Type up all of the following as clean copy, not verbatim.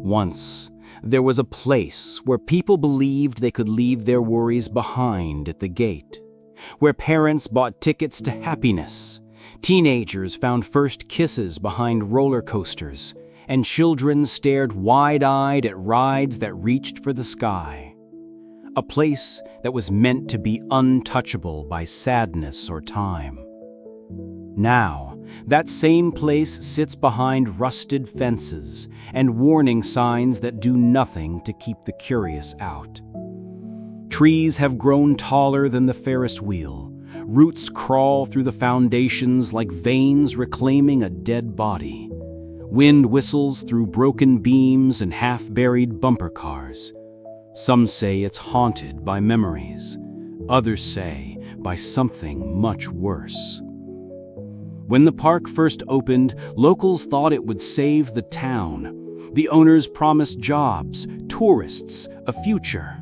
Once, there was a place where people believed they could leave their worries behind at the gate, where parents bought tickets to happiness, teenagers found first kisses behind roller coasters, and children stared wide-eyed at rides that reached for the sky. A place that was meant to be untouchable by sadness or time. Now, that same place sits behind rusted fences and warning signs that do nothing to keep the curious out. Trees have grown taller than the Ferris wheel. Roots crawl through the foundations like veins reclaiming a dead body. Wind whistles through broken beams and half-buried bumper cars. Some say it's haunted by memories. Others say by something much worse. When the park first opened, locals thought it would save the town. The owners promised jobs, tourists, a future.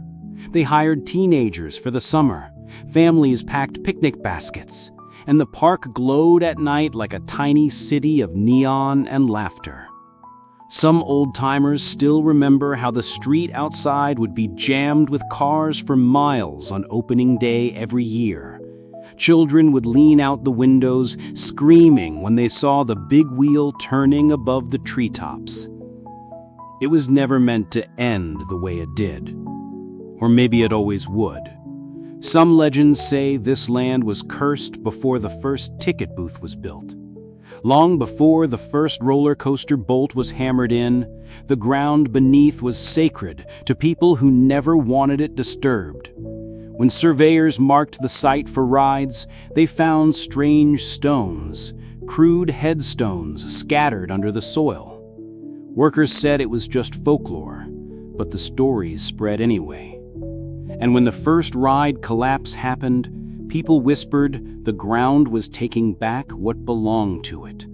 They hired teenagers for the summer. Families packed picnic baskets, and the park glowed at night like a tiny city of neon and laughter. Some old-timers still remember how the street outside would be jammed with cars for miles on opening day every year. Children would lean out the windows, screaming when they saw the big wheel turning above the treetops. It was never meant to end the way it did. Or maybe it always would. Some legends say this land was cursed before the first ticket booth was built. Long before the first roller coaster bolt was hammered in, the ground beneath was sacred to people who never wanted it disturbed. When surveyors marked the site for rides, they found strange stones, crude headstones scattered under the soil. Workers said it was just folklore, but the stories spread anyway. And when the first ride collapse happened, people whispered the ground was taking back what belonged to it.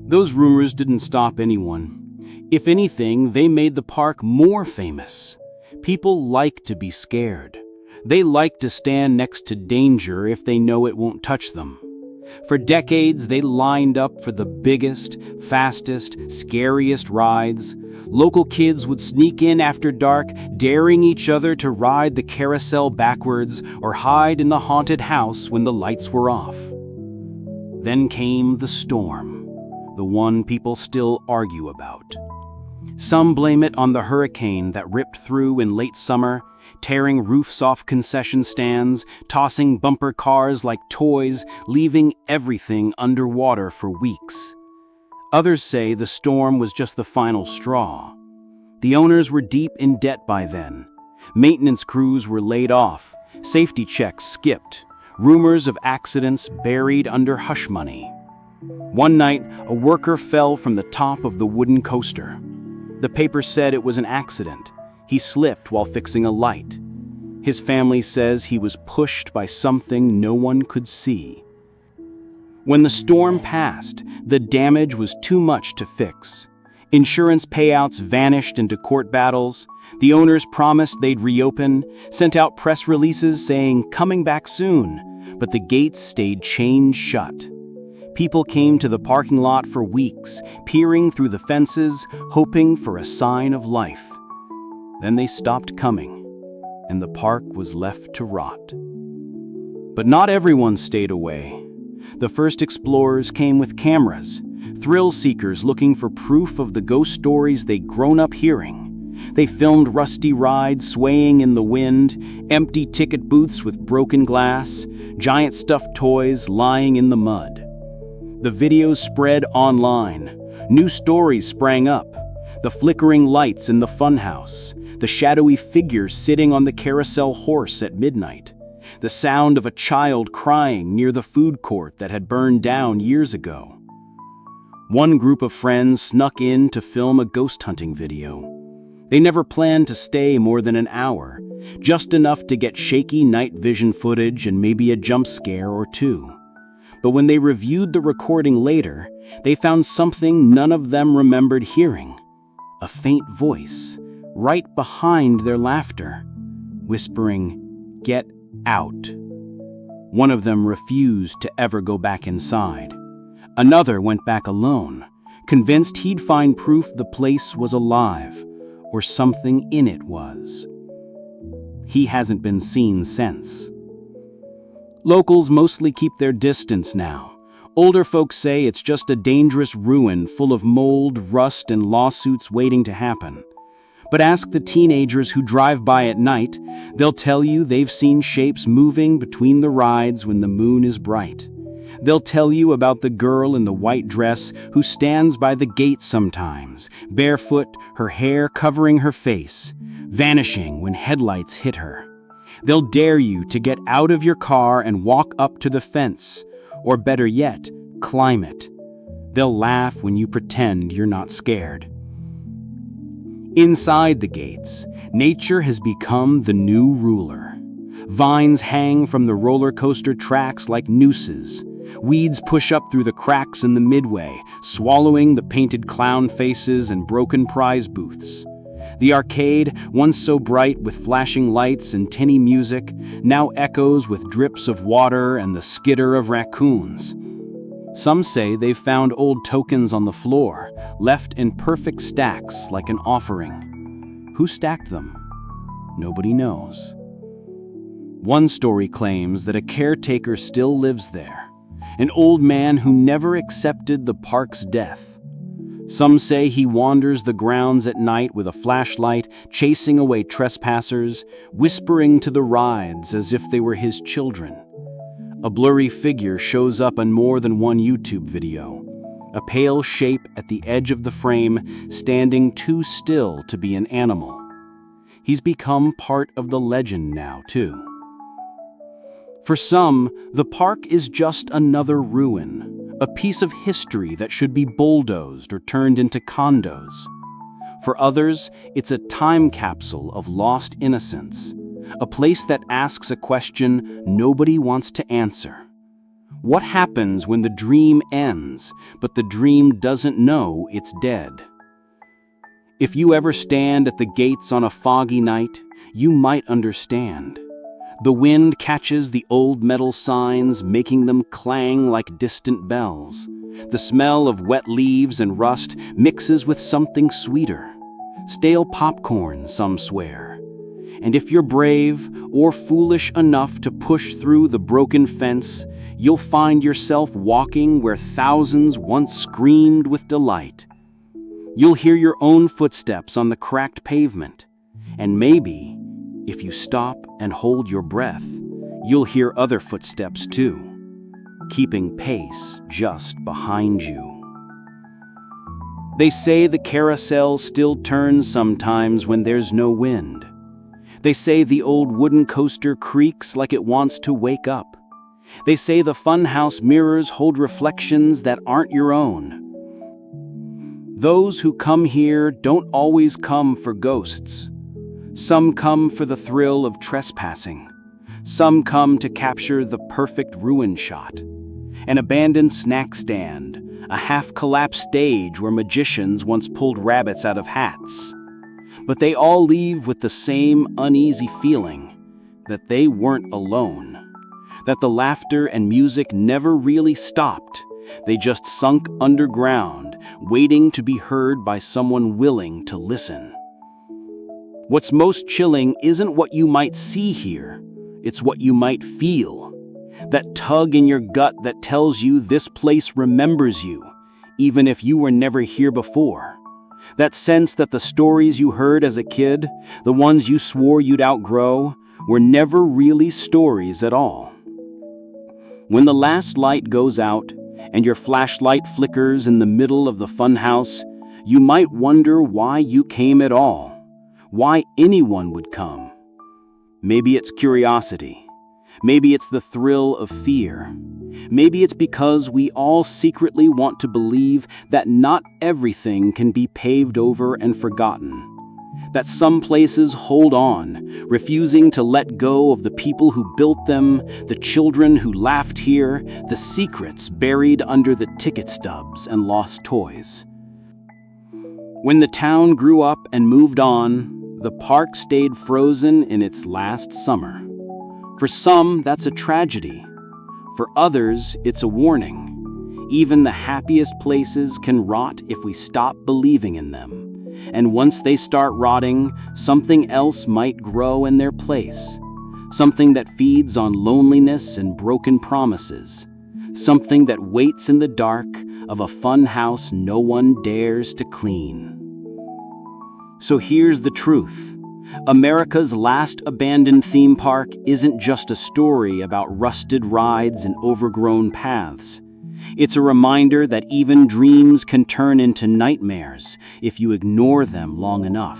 Those rumors didn't stop anyone. If anything, they made the park more famous. People like to be scared. They like to stand next to danger if they know it won't touch them. For decades, they lined up for the biggest, fastest, scariest rides. Local kids would sneak in after dark, daring each other to ride the carousel backwards or hide in the haunted house when the lights were off. Then came the storm, the one people still argue about. Some blame it on the hurricane that ripped through in late summer, tearing roofs off concession stands, tossing bumper cars like toys, leaving everything underwater for weeks. Others say the storm was just the final straw. The owners were deep in debt by then. Maintenance crews were laid off, safety checks skipped, rumors of accidents buried under hush money. One night, a worker fell from the top of the wooden coaster. The paper said it was an accident. He slipped while fixing a light. His family says he was pushed by something no one could see. When the storm passed, the damage was too much to fix. Insurance payouts vanished into court battles. The owners promised they'd reopen, sent out press releases saying, "Coming back soon," but the gates stayed chained shut. People came to the parking lot for weeks, peering through the fences, hoping for a sign of life. Then they stopped coming, and the park was left to rot. But not everyone stayed away. The first explorers came with cameras, thrill seekers looking for proof of the ghost stories they'd grown up hearing. They filmed rusty rides swaying in the wind, empty ticket booths with broken glass, giant stuffed toys lying in the mud. The videos spread online. New stories sprang up. The flickering lights in the funhouse, the shadowy figure sitting on the carousel horse at midnight, the sound of a child crying near the food court that had burned down years ago. One group of friends snuck in to film a ghost hunting video. They never planned to stay more than an hour, just enough to get shaky night vision footage and maybe a jump scare or two. But when they reviewed the recording later, they found something none of them remembered hearing. A faint voice, right behind their laughter, whispering, "Get out." One of them refused to ever go back inside. Another went back alone, convinced he'd find proof the place was alive, or something in it was. He hasn't been seen since. Locals mostly keep their distance now. Older folks say it's just a dangerous ruin full of mold, rust, and lawsuits waiting to happen. But ask the teenagers who drive by at night, they'll tell you they've seen shapes moving between the rides when the moon is bright. They'll tell you about the girl in the white dress who stands by the gate sometimes, barefoot, her hair covering her face, vanishing when headlights hit her. They'll dare you to get out of your car and walk up to the fence, or better yet, climb it. They'll laugh when you pretend you're not scared. Inside the gates, nature has become the new ruler. Vines hang from the roller coaster tracks like nooses. Weeds push up through the cracks in the midway, swallowing the painted clown faces and broken prize booths. The arcade, once so bright with flashing lights and tinny music, now echoes with drips of water and the skitter of raccoons. Some say they've found old tokens on the floor, left in perfect stacks like an offering. Who stacked them? Nobody knows. One story claims that a caretaker still lives there, an old man who never accepted the park's death. Some say he wanders the grounds at night with a flashlight, chasing away trespassers, whispering to the rides as if they were his children. A blurry figure shows up in more than one YouTube video, a pale shape at the edge of the frame, standing too still to be an animal. He's become part of the legend now, too. For some, the park is just another ruin, a piece of history that should be bulldozed or turned into condos. For others, it's a time capsule of lost innocence, a place that asks a question nobody wants to answer. What happens when the dream ends, but the dream doesn't know it's dead? If you ever stand at the gates on a foggy night, you might understand. The wind catches the old metal signs, making them clang like distant bells. The smell of wet leaves and rust mixes with something sweeter. Stale popcorn, some swear. And if you're brave or foolish enough to push through the broken fence, you'll find yourself walking where thousands once screamed with delight. You'll hear your own footsteps on the cracked pavement. And maybe, if you stop and hold your breath, you'll hear other footsteps too, keeping pace just behind you. They say the carousel still turns sometimes when there's no wind. They say the old wooden coaster creaks like it wants to wake up. They say the funhouse mirrors hold reflections that aren't your own. Those who come here don't always come for ghosts. Some come for the thrill of trespassing. Some come to capture the perfect ruin shot. An abandoned snack stand, a half-collapsed stage where magicians once pulled rabbits out of hats. But they all leave with the same uneasy feeling, that they weren't alone, that the laughter and music never really stopped. They just sunk underground, waiting to be heard by someone willing to listen. What's most chilling isn't what you might see here, it's what you might feel. That tug in your gut that tells you this place remembers you, even if you were never here before. That sense that the stories you heard as a kid, the ones you swore you'd outgrow, were never really stories at all. When the last light goes out and your flashlight flickers in the middle of the funhouse, you might wonder why you came at all, why anyone would come. Maybe it's curiosity. Maybe it's the thrill of fear. Maybe it's because we all secretly want to believe that not everything can be paved over and forgotten. That some places hold on, refusing to let go of the people who built them, the children who laughed here, the secrets buried under the ticket stubs and lost toys. When the town grew up and moved on, the park stayed frozen in its last summer. For some, that's a tragedy. For others, it's a warning. Even the happiest places can rot if we stop believing in them. And once they start rotting, something else might grow in their place. Something that feeds on loneliness and broken promises. Something that waits in the dark of a fun house no one dares to clean. So here's the truth. America's last abandoned theme park isn't just a story about rusted rides and overgrown paths. It's a reminder that even dreams can turn into nightmares if you ignore them long enough.